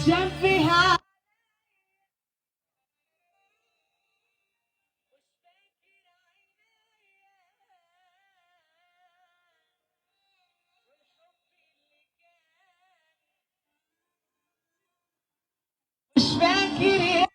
بتشبه مش فاكر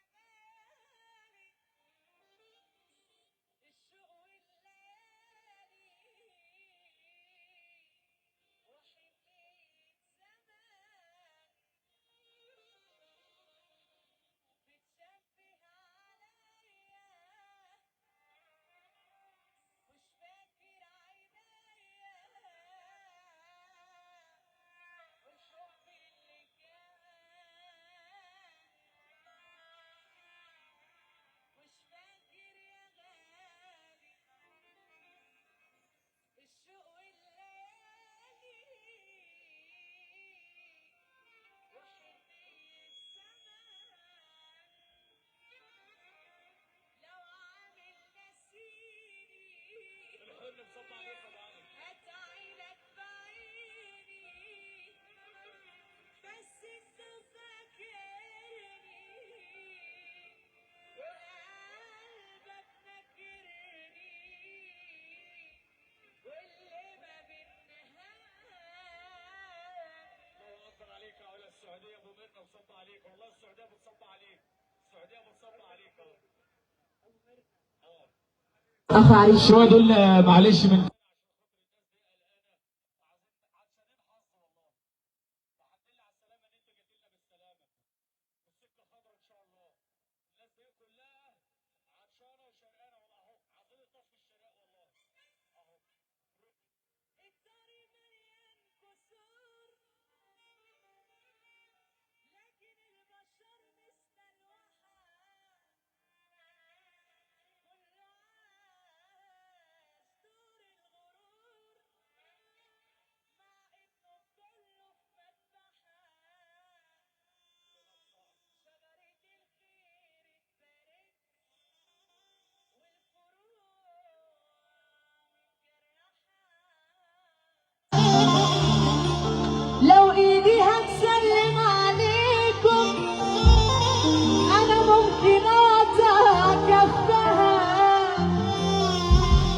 السعوديه ابو منى بتصب عليك، والله السعوديه بتصب عليك، السعوديه بتصب عليك اهو. اخ علي شويه دول معلش من لو ايدي هتسلم عليكم انا ممكن اقطع كفها،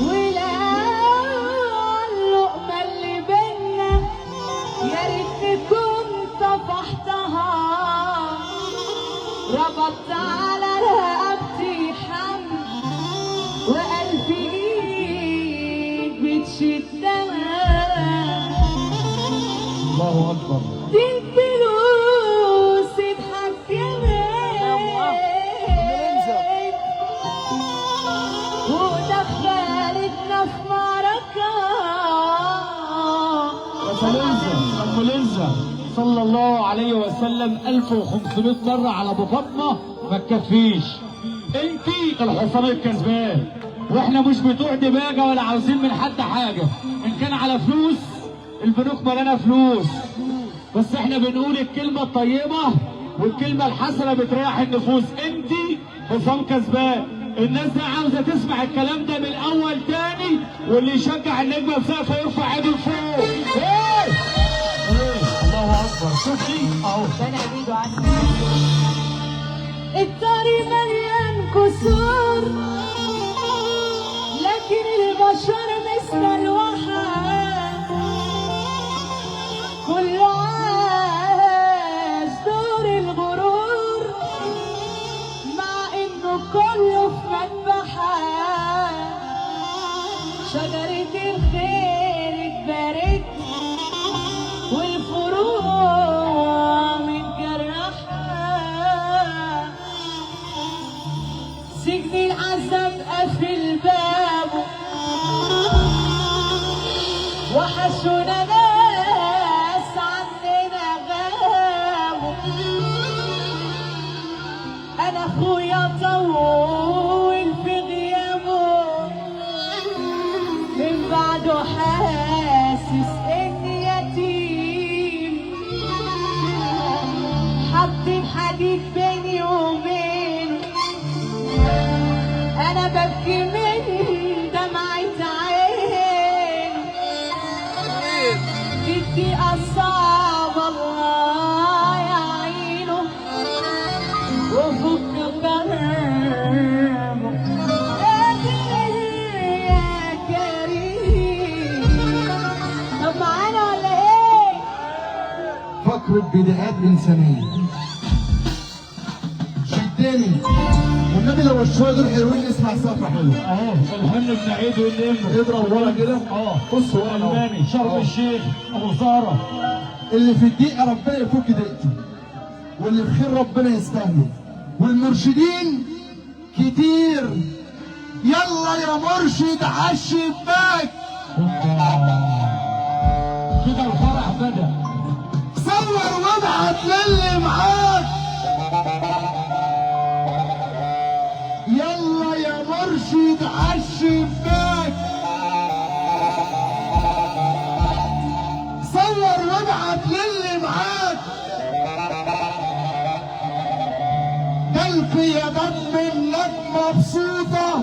ولو اللقمه اللي بينا يا ريتني كنت طفحتها، ربطت على رقبتي حمل وألف ايد بتشدها. الله اكبر. دي الفلوس اتحكمت ودخلتنا في معركة. الملنزة صلى الله عليه وسلم 1500 مرة على ابو فاطمة ما تكفيش. انتي الحصان الكسبان، واحنا مش بتوع دماغة ولا عاوزين من حد حاجة. ان كان على فلوس البنوك مليانة فلوس، بس احنا بنقول الكلمة الطيبة والكلمة الحسنة بتريح النفوس. انتي حصان كسبان. الناس دي عاوزة تسمع الكلام ده من الاول تاني، واللي يشجع النجمة بسقفه يرفع ايده لفوق. ايه؟ الله اكبر. شوفي اهو انا ايده عسل. الطريق مليان كسور لكن البشر مثل الوحش، كله عاش دور الغرور مع انه كله في مذبحة. شجرة الخير اتبارت والفروع متجرحة، سجن العذاب قافل بابه وحشونا ناس عننا غابوا. انا اخويا طول في غيابه من بعده حاسس اني يتيم، حاطين حديد بيني وبينه، انا ببكي من دمعة عين. جدي اصاب الله يعينه يخرب بدايات انسانيه. شدني والنبي لو الشويه دول حلوين نسمع سقفه حلوه. اهو الحن بن عيد والنمر. اضرب ورا كده. بص ورا اهو. الالماني شرم الشيخ ابو زهره. اللي في الدقيقه ربنا يفك دقيقته، واللي بخير ربنا يستاهله، والمرشدين كتير. يلا يا مرشد على الشباك. كده الفرح بدا. صور وابعت للي معاك. يلا يا مرشد على الشباك. صور وابعت للي معاك. ده القيادات منك مبسوطة،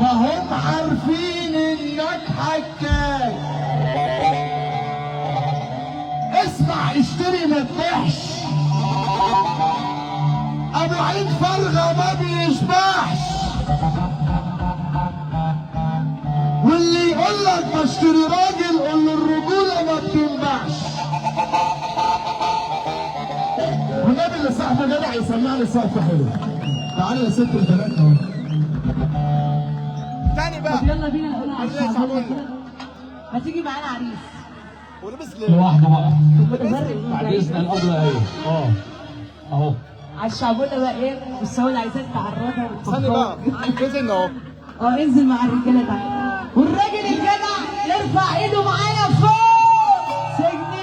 ما هم عارفين انك حكاك. اسمع اشتري ما تبيعش. ابو عين فارغه ما بيشبعش. واللي يقول لك بشتري راجل قول له الرجوله ما بتنبعش. والنبي اللي صاحبه جدع يسمعني سقف حلو. تعالى يا ست البنات اهو. تاني بقى. طب يلا بينا نقول على الشعبولة كده. ما تيجي معانا عريس ولبس لوحده بقى. متفرج بعد اذن الابله ايه. اهو على الشعبولة بقى ايه، بس هو اللي عايزاك تعرضها استني بقى نزل اهو. انزل مع الرجاله تعالى، والراجل الجدع يرفع ايده معايا فوق. سجن